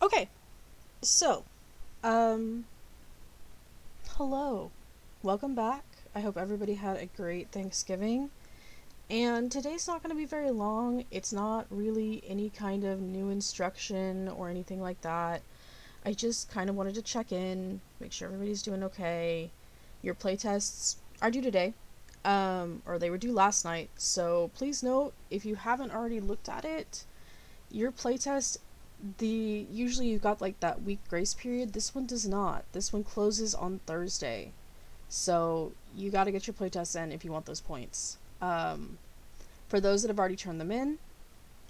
Okay, so, um, hello. Welcome back. I hope everybody had a great Thanksgiving. And today's not going to be very long. It's not really any kind of new instruction or anything like that. I just kind of wanted to check in, make sure everybody's doing okay. Your playtests are due today, or they were due last night. So please note, if you haven't already looked at it, your playtest, the usually you've got like that week grace period. This one does not. This one closes on Thursday. So you got to get your playtests in if you want those points. For those that have already turned them in,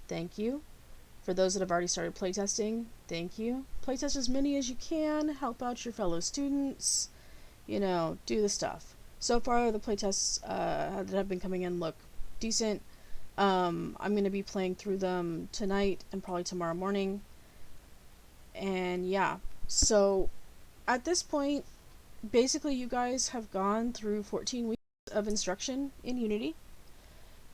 thank you. For those that have already started playtesting, thank you. Playtest as many as you can, help out your fellow students, do the stuff. So far, the playtests that have been coming in look decent. I'm going to be playing through them tonight and probably tomorrow morning. And yeah, so at this point, basically, you guys have gone through 14 weeks of instruction in Unity.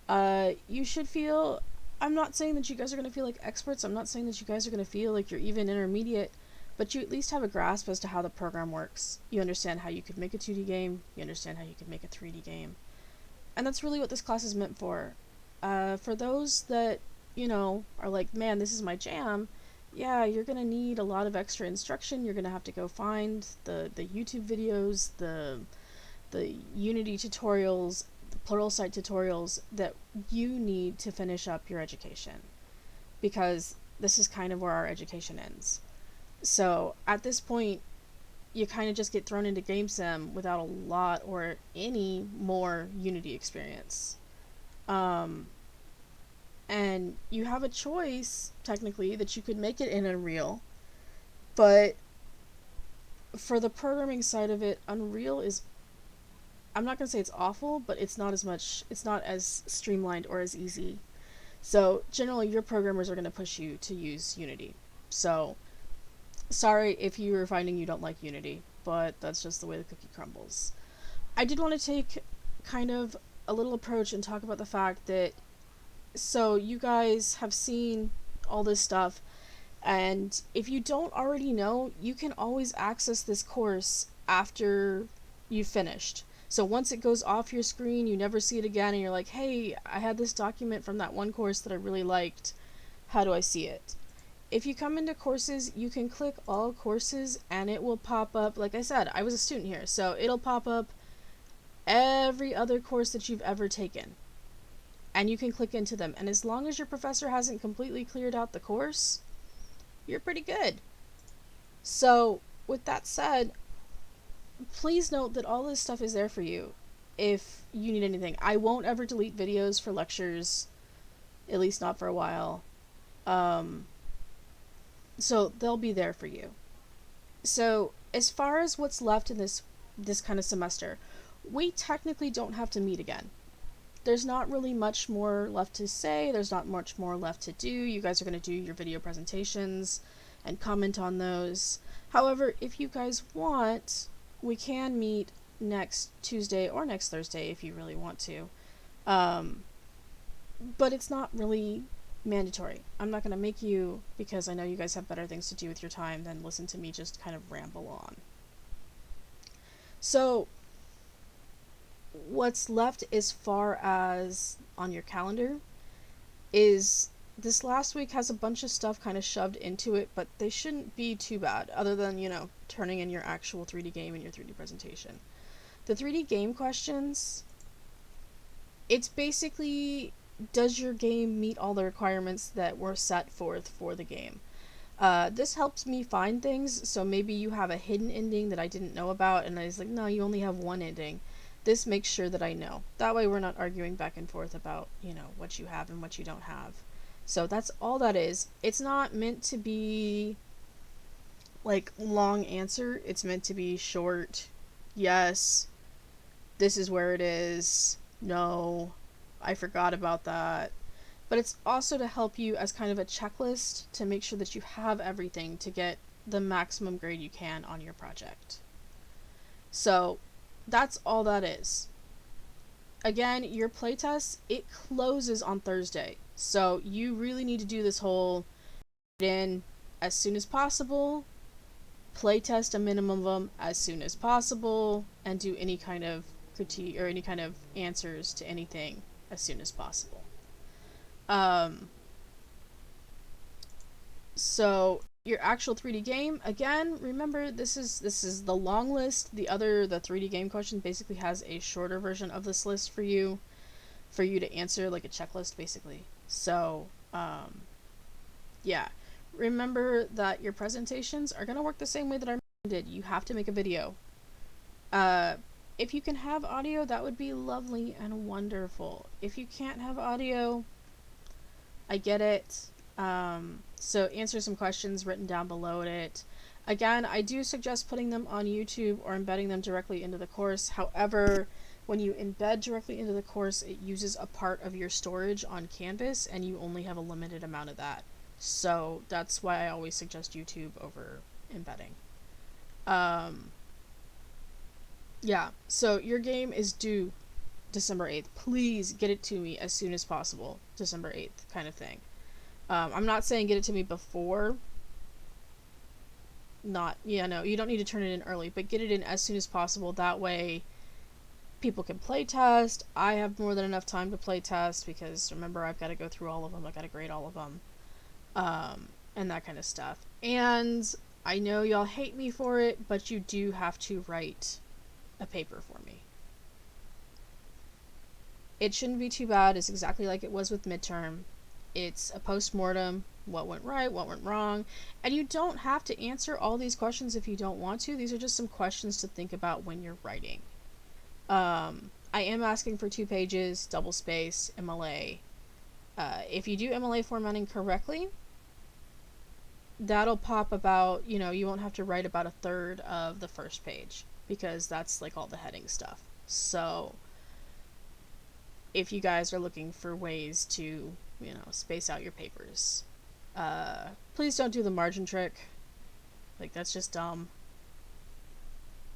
You should feel. I'm not saying that you guys are going to feel like experts. I'm not saying that you guys are going to feel like you're even intermediate, but you at least have a grasp as to how the program works. You understand how you could make a 2D game, you understand how you could make a 3D game. And that's really what this class is meant for. For those that, are like, man, this is my jam, yeah, you're going to need a lot of extra instruction. You're going to have to go find the YouTube videos, the Unity tutorials, the Pluralsight tutorials that you need to finish up your education. Because this is kind of where our education ends. So at this point, you kind of just get thrown into GameSim without a lot or any more Unity experience. Um, and you have a choice, technically, that you could make it in Unreal, but for the programming side of it, Unreal is, I'm not going to say it's awful, but it's not as streamlined or as easy. So generally, your programmers are going to push you to use Unity. So sorry if you are finding you don't like Unity, but that's just the way the cookie crumbles. I did want to take kind of a little approach and talk about the fact that, so you guys have seen all this stuff, and if you don't already know, you can always access this course after you've finished. So once it goes off your screen, you never see it again, and you're like, hey, I had this document from that one course that I really liked. How do I see it? If you come into courses, you can click all courses and it will pop up. Like I said, I was a student here, so it'll pop up every other course that you've ever taken. And you can click into them. And as long as your professor hasn't completely cleared out the course, you're pretty good. So, with that said, please note that all this stuff is there for you if you need anything. I won't ever delete videos for lectures, at least not for a while. So they'll be there for you. So as far as what's left in this kind of semester, we technically don't have to meet again. There's not really much more left to say. There's not much more left to do. You guys are going to do your video presentations and comment on those. However, if you guys want, we can meet next Tuesday or next Thursday if you really want to. But it's not really mandatory. I'm not going to make you, because I know you guys have better things to do with your time than listen to me just kind of ramble on. So, what's left as far as on your calendar is this last week has a bunch of stuff kind of shoved into it, but they shouldn't be too bad, other than, turning in your actual 3D game and your 3D presentation. The 3D game questions, it's basically, does your game meet all the requirements that were set forth for the game? This helps me find things, so maybe you have a hidden ending that I didn't know about, and I was like, no, you only have one ending. This makes sure that I know. That way we're not arguing back and forth about, what you have and what you don't have. So that's all that is. It's not meant to be, like, long answer. It's meant to be short. Yes, this is where it is. No, I forgot about that. But it's also to help you as kind of a checklist to make sure that you have everything to get the maximum grade you can on your project. So that's all that is. Again, your playtest, it closes on Thursday. So you really need to do this whole in as soon as possible, playtest a minimum of them as soon as possible, and do any kind of critique or any kind of answers to anything as soon as possible. So your actual 3D game, again, remember this is the long list. The 3D game question basically has a shorter version of this list for you to answer, like a checklist basically. So yeah, remember that your presentations are going to work the same way that I did. You have to make a video. If you can have audio, that would be lovely and wonderful. If you can't have audio, I get it. So answer some questions written down below it. Again, I do suggest putting them on YouTube or embedding them directly into the course. However, when you embed directly into the course, it uses a part of your storage on Canvas, and you only have a limited amount of that. So that's why I always suggest YouTube over embedding. Yeah, so your game is due December 8th. Please get it to me as soon as possible. December 8th kind of thing. I'm not saying get it to me before. No, you don't need to turn it in early, but get it in as soon as possible. That way people can play test. I have more than enough time to play test because remember, I've got to go through all of them. I've got to grade all of them. And that kind of stuff. And I know y'all hate me for it, but you do have to write a paper for me. It shouldn't be too bad. It's exactly like it was with midterm. It's a post-mortem, what went right, what went wrong, and you don't have to answer all these questions if you don't want to. These are just some questions to think about when you're writing. I am asking for 2 pages, double space, MLA. If you do MLA formatting correctly, that'll pop about, you won't have to write about 1/3 of the first page because that's like all the heading stuff. So if you guys are looking for ways to space out your papers, please don't do the margin trick. Like, that's just dumb.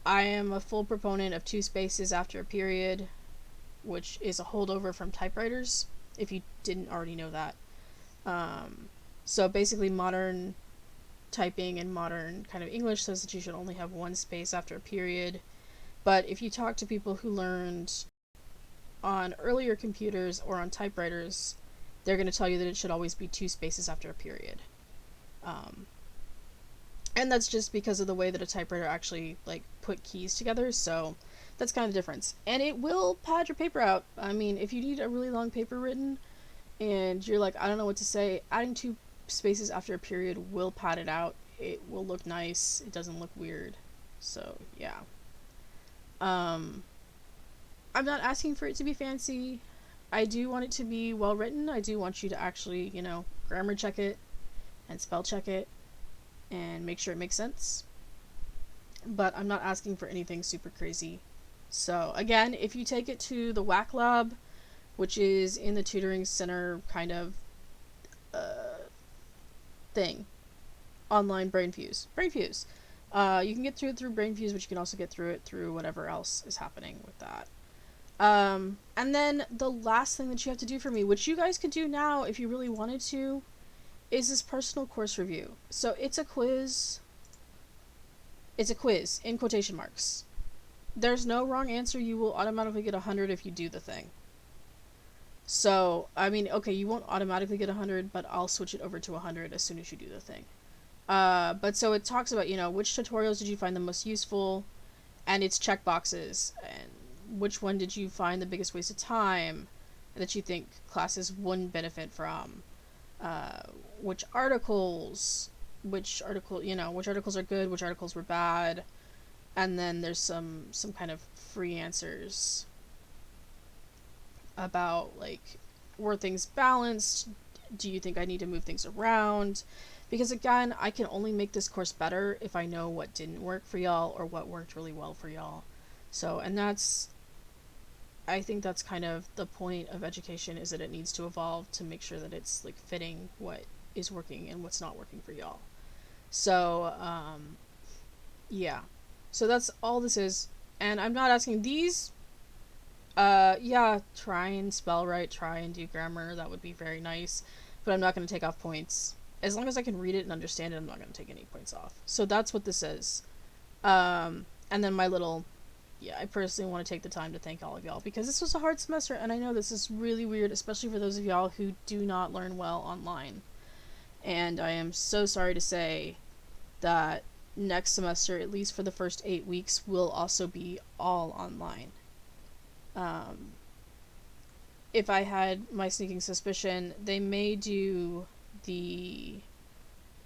I am a full proponent of 2 spaces after a period, which is a holdover from typewriters, if you didn't already know that. So basically modern typing and modern kind of English says that you should only have 1 space after a period. But if you talk to people who learned on earlier computers or on typewriters, they're going to tell you that it should always be 2 spaces after a period. And that's just because of the way that a typewriter actually put keys together, so that's kind of the difference. And it will pad your paper out. I mean, if you need a really long paper written and you're like, I don't know what to say, adding 2 spaces after a period will pad it out. It will look nice. It doesn't look weird. So yeah. I'm not asking for it to be fancy. I do want it to be well written. I do want you to actually, grammar check it and spell check it and make sure it makes sense. But I'm not asking for anything super crazy. So again, if you take it to the WAC lab, which is in the tutoring center kind of thing, online BrainFuse. You can get through it through BrainFuse, but you can also get through it through whatever else is happening with that. And then the last thing that you have to do for me, which you guys could do now if you really wanted to, is this personal course review. So it's a quiz. It's a quiz, in quotation marks. There's no wrong answer. You will automatically get 100 if you do the thing. So, I mean, okay, you won't automatically get 100, but I'll switch it over to 100 as soon as you do the thing. But so it talks about, which tutorials did you find the most useful, and it's checkboxes, and which one did you find the biggest waste of time that you think classes wouldn't benefit from, which articles are good, which articles were bad, and then there's some kind of free answers about, were things balanced? Do you think I need to move things around? Because again, I can only make this course better if I know what didn't work for y'all or what worked really well for y'all. So, and I think that's kind of the point of education, is that it needs to evolve to make sure that it's fitting what is working and what's not working for y'all. So, yeah. So that's all this is. And I'm not asking these. Yeah, try and spell right, try and do grammar. That would be very nice. But I'm not going to take off points. as long as I can read it and understand it, I'm not going to take any points off. So that's what this is. And then my little, yeah, I personally want to take the time to thank all of y'all because this was a hard semester, and I know this is really weird, especially for those of y'all who do not learn well online. And I am so sorry to say that next semester, at least for the first 8 weeks, will also be all online. Um, if I had my sneaking suspicion, they may do the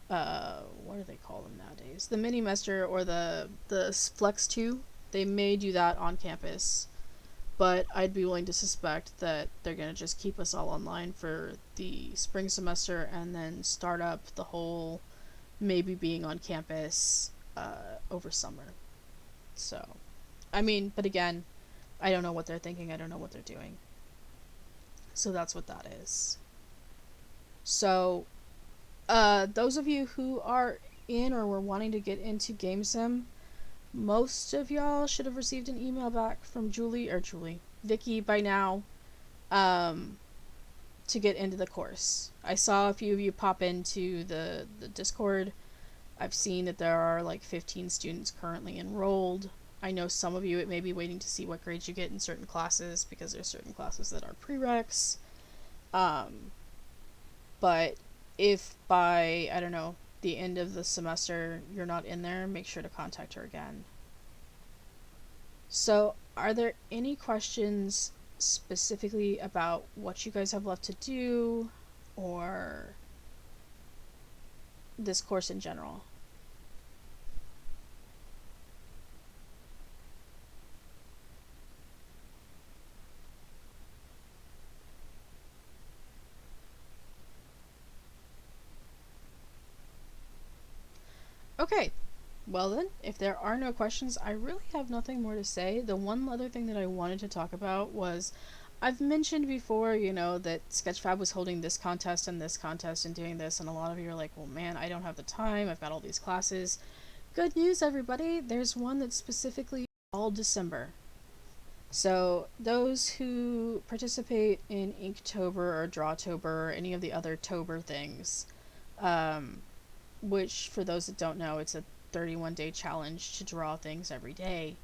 what do they call them nowadays? The mini mester or the Flex 2. They may do that on campus, but I'd be willing to suspect that they're gonna just keep us all online for the spring semester and then start up the whole maybe being on campus over summer. So, I mean, but again, I don't know what they're thinking. I don't know what they're doing. So that's what that is. So, those of you who are in or were wanting to get into GameSim, most of y'all should have received an email back from Vicky by now, um, to get into the course. I saw a few of you pop into the Discord. I've seen that there are like 15 students currently enrolled. I know some of you, it may be waiting to see what grades you get in certain classes because there's certain classes that are prereqs. But if by, I don't know, the end of the semester you're not in there, make sure to contact her again. So, are there any questions specifically about what you guys have left to do or this course in general? Okay, well then, if there are no questions, I really have nothing more to say. The one other thing that I wanted to talk about was I've mentioned before, that Sketchfab was holding this contest and doing this, and a lot of you are like, well, man, I don't have the time. I've got all these classes. Good news, everybody. There's one that's specifically all December. So those who participate in Inktober or Drawtober or any of the other Tober things, um, which for those that don't know, it's a 31-day challenge to draw things every day.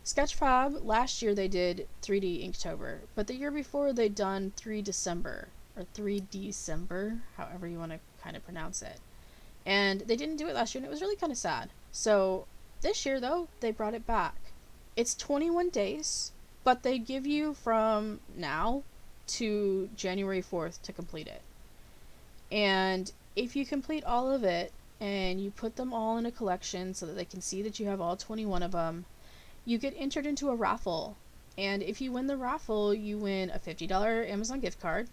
Sketchfab, last year they did 3D Inktober, but the year before they'd done 3 December, or 3 December, however you want to kind of pronounce it. And they didn't do it last year, and it was really kind of sad. So this year, though, they brought it back. It's 21 days, but they give you from now to January 4th to complete it. And if you complete all of it, and you put them all in a collection so that they can see that you have all 21 of them, you get entered into a raffle. And if you win the raffle, you win a $50 Amazon gift card.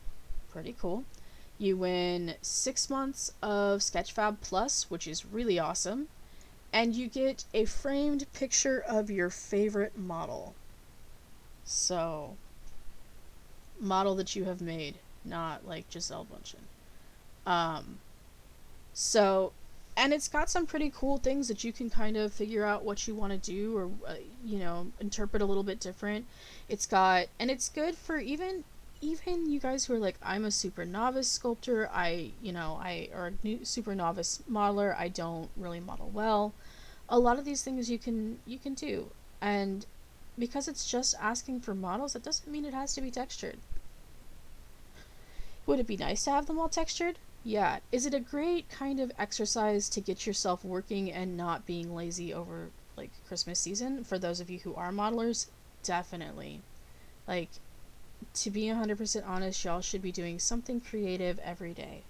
Pretty cool. You win 6 months of Sketchfab Plus, which is really awesome. And you get a framed picture of your favorite model. So, model that you have made, not like Giselle Bundchen. So, and it's got some pretty cool things that you can kind of figure out what you want to do or, interpret a little bit different. It's got, and it's good for even you guys who are like, I'm a super novice sculptor, or a super novice modeler, I don't really model well. A lot of these things you can do. And because it's just asking for models, that doesn't mean it has to be textured. Would it be nice to have them all textured? Yeah. Is it a great kind of exercise to get yourself working and not being lazy over like Christmas season? For those of you who are modelers, definitely. Like, to be 100% honest, y'all should be doing something creative every day.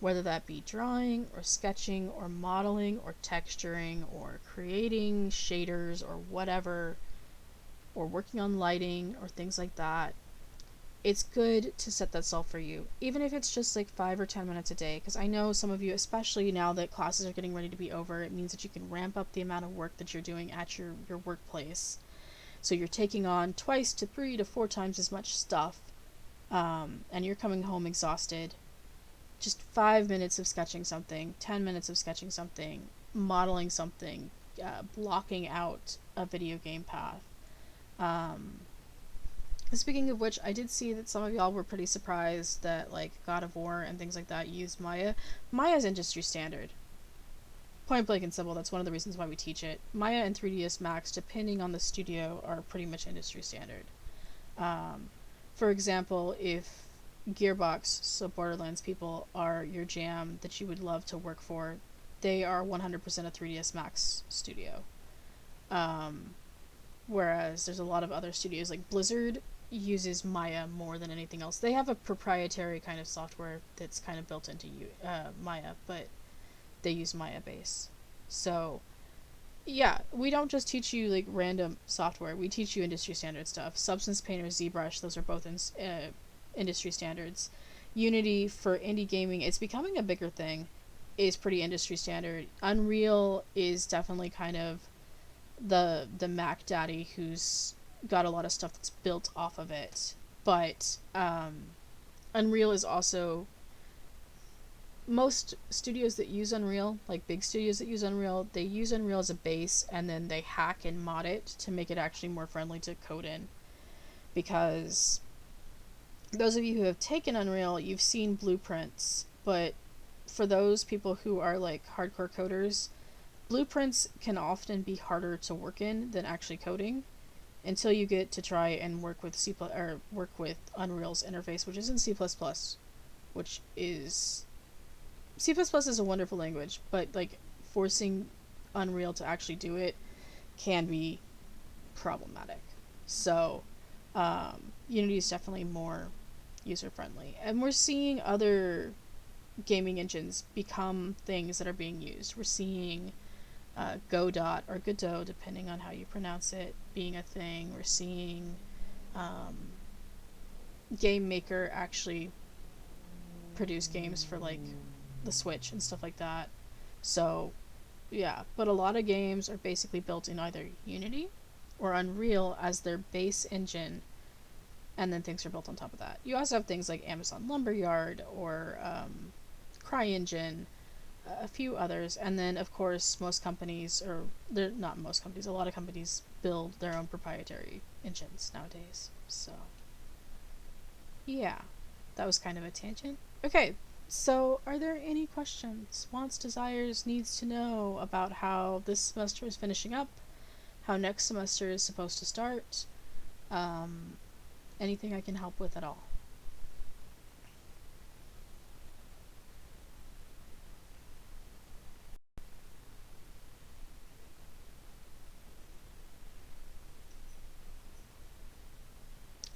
Whether that be drawing or sketching or modeling or texturing or creating shaders or whatever, or working on lighting or things like that. It's good to set that self for you, even if it's just like 5 or 10 minutes a day, because I know some of you, especially now that classes are getting ready to be over, it means that you can ramp up the amount of work that you're doing at your workplace. So you're taking on 2 to 3 to 4 times as much stuff, and you're coming home exhausted. Just 5 minutes of sketching something, 10 minutes of sketching something, modeling something, blocking out a video game path. Speaking of which, I did see that some of y'all were pretty surprised that like God of War and things like that used Maya. Maya's industry standard. Point blank and simple, that's one of the reasons why we teach it. Maya and 3ds Max, depending on the studio, are pretty much industry standard. Um, for example, if Gearbox, so Borderlands people, are your jam that you would love to work for, they are 100% a 3ds Max studio. Um, Whereas there's a lot of other studios, like Blizzard uses Maya more than anything else. They have a proprietary kind of software that's kind of built into Maya, but they use Maya base. So yeah, we don't just teach you like random software. We teach you industry standard stuff. Substance Painter, ZBrush, those are both industry standards. Unity for indie gaming, it's becoming a bigger thing, is pretty industry standard. Unreal is definitely kind of the Mac Daddy who's got a lot of stuff that's built off of it. But Unreal is also, most studios that use Unreal, like big studios that use Unreal, they use Unreal as a base and then they hack and mod it to make it actually more friendly to code in. Because those of you who have taken Unreal, you've seen blueprints, but for those people who are like hardcore coders, blueprints can often be harder to work in than actually coding until you get to try and work with work with Unreal's interface, which is in C++, which is C++ is a wonderful language, but like forcing Unreal to actually do it can be problematic. So Unity is definitely more user friendly, and we're seeing other gaming engines become things that are being used. We're seeing Godot or Godot, depending on how you pronounce it, being a thing. We're seeing Game Maker actually produce games for like the Switch and stuff like that. So yeah, but a lot of games are basically built in either Unity or Unreal as their base engine, and then things are built on top of that. You also have things like Amazon Lumberyard or CryEngine, a few others, and then of course most companies, or they're not most companies, a lot of companies build their own proprietary engines nowadays. So yeah, that was kind of a tangent. Okay, so are there any questions, wants, desires, needs to know about how this semester is finishing up, how next semester is supposed to start, um, anything I can help with at all?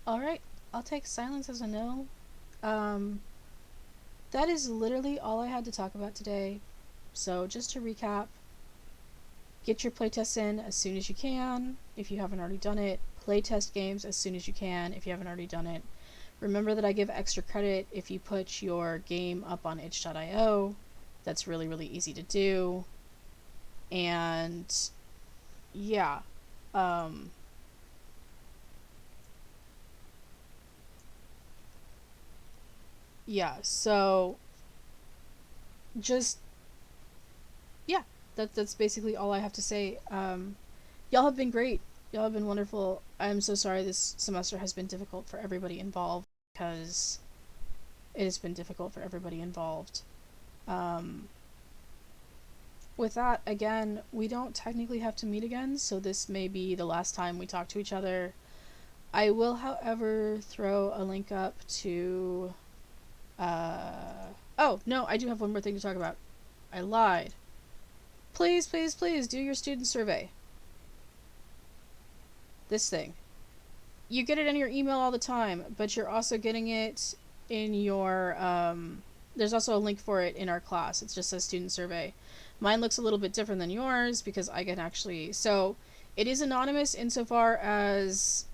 All right, I'll take silence as a no. Um, that is literally all I had to talk about today. So just to recap, get your playtests in as soon as you can if you haven't already done it. Playtest games as soon as you can if you haven't already done it. Remember that I give extra credit if you put your game up on itch.io. That's really, really easy to do. And yeah, um, yeah, so just, yeah, that's basically all I have to say. Y'all have been great. Y'all have been wonderful. I'm so sorry this semester has been difficult for everybody involved, because it has been difficult for everybody involved. Um, with that, again, we don't technically have to meet again, so this may be the last time we talk to each other. I will, however, throw a link up to. Oh, no, I do have one more thing to talk about. I lied. Please, please, please do your student survey. This thing. You get it in your email all the time, but you're also getting it in your. There's also a link for it in our class. It just says student survey. Mine looks a little bit different than yours because I can actually. So it is anonymous insofar as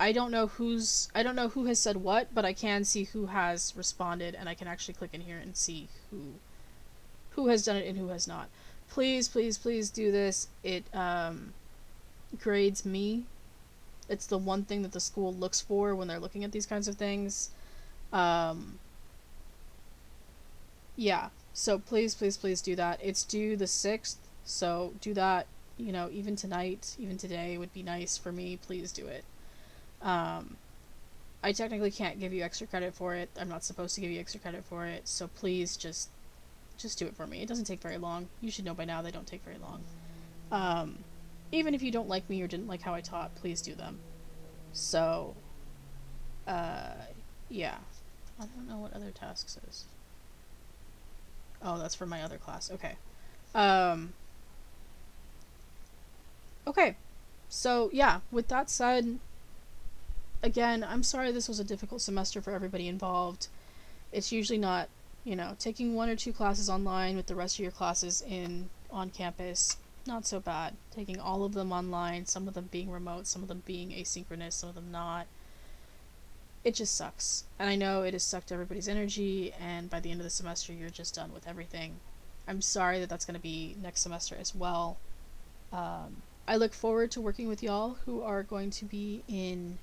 I don't know who has said what, but I can see who has responded, and I can actually click in here and see who has done it and who has not. Please, please, please do this. It grades me. It's the one thing that the school looks for when they're looking at these kinds of things. Um, yeah. So please, please, please do that. It's due the 6th, so do that. Even tonight, even today would be nice for me. Please do it. Um, I technically can't give you extra credit for it. I'm not supposed to give you extra credit for it. So please just do it for me. It doesn't take very long. You should know by now they don't take very long. Um, Even if you don't like me or didn't like how I taught, please do them. So, uh, yeah. I don't know what other tasks is. Oh, that's for my other class. Okay. Um, okay. So, yeah, with that said, again, I'm sorry this was a difficult semester for everybody involved. It's usually not, taking one or two classes online with the rest of your classes in on campus, not so bad. Taking all of them online, some of them being remote, some of them being asynchronous, some of them not. It just sucks. And I know it has sucked everybody's energy, and by the end of the semester, you're just done with everything. I'm sorry that that's going to be next semester as well. I look forward to working with y'all who are going to be in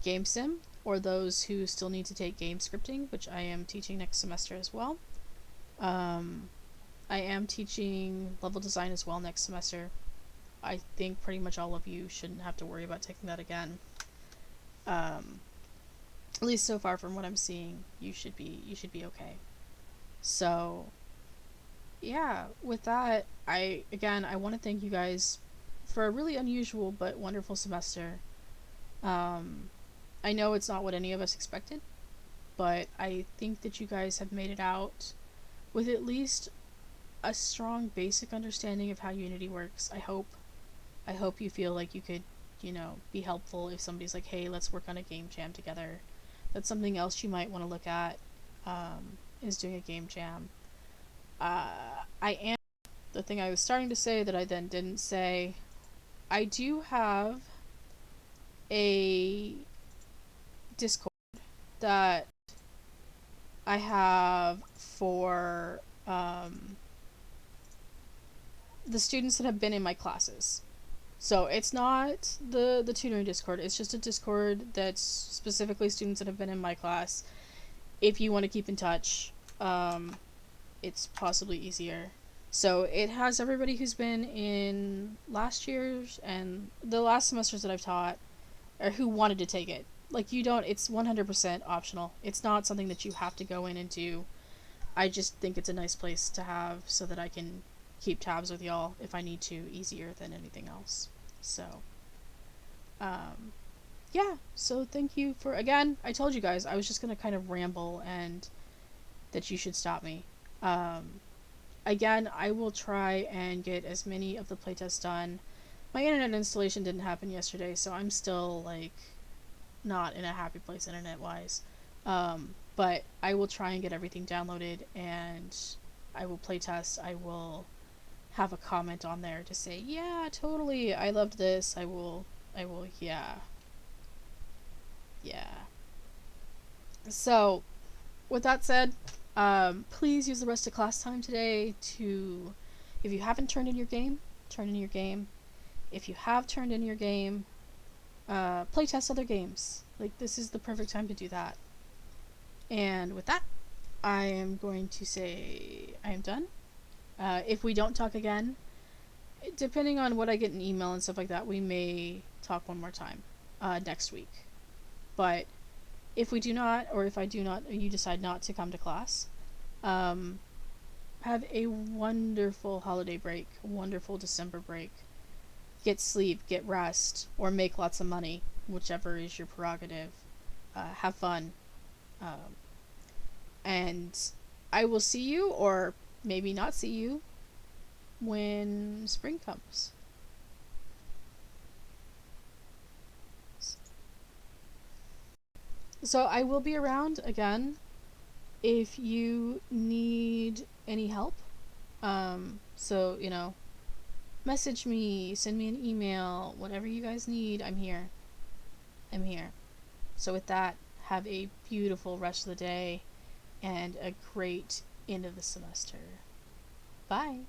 Game Sim, or those who still need to take game scripting, which I am teaching next semester as well. Um, I am teaching level design as well next semester. I think pretty much all of you shouldn't have to worry about taking that again. At least so far from what I'm seeing, you should be okay. So, yeah, with that, I want to thank you guys for a really unusual but wonderful semester. Um, I know it's not what any of us expected, but I think that you guys have made it out with at least a strong basic understanding of how Unity works. I hope. I hope you feel like you could, be helpful if somebody's like, hey, let's work on a game jam together. That's something else you might want to look at, is doing a game jam. I am, the thing I was starting to say that I then didn't say, I do have a Discord that I have for the students that have been in my classes. So it's not the tutoring Discord. It's just a Discord that's specifically students that have been in my class. If you want to keep in touch, it's possibly easier. So it has everybody who's been in last year's and the last semesters that I've taught, or who wanted to take it. Like, you don't, it's 100% optional. It's not something that you have to go in and do. I just think it's a nice place to have so that I can keep tabs with y'all if I need to, easier than anything else. So, yeah. So thank you for, again, I told you guys I was just gonna kind of ramble and that you should stop me. Again, I will try and get as many of the playtests done. My internet installation didn't happen yesterday, so I'm still, like, not in a happy place internet-wise. But I will try and get everything downloaded, and I will playtest. I will have a comment on there to say, yeah, totally, I loved this. Yeah. Yeah. So, with that said, please use the rest of class time today to, if you haven't turned in your game, turn in your game. If you have turned in your game, playtest other games. Like, this is the perfect time to do that. And with that, I am going to say I am done. If we don't talk again, depending on what I get in email and stuff like that, we may talk one more time next week. But if we do not, or if I do not, or you decide not to come to class, have a wonderful holiday break, a wonderful December break. Get sleep, get rest, or make lots of money, whichever is your prerogative. Have fun. And I will see you, or maybe not see you, when spring comes. So I will be around again if you need any help. So, message me, send me an email, whatever you guys need, I'm here. I'm here. So with that, have a beautiful rest of the day and a great end of the semester. Bye.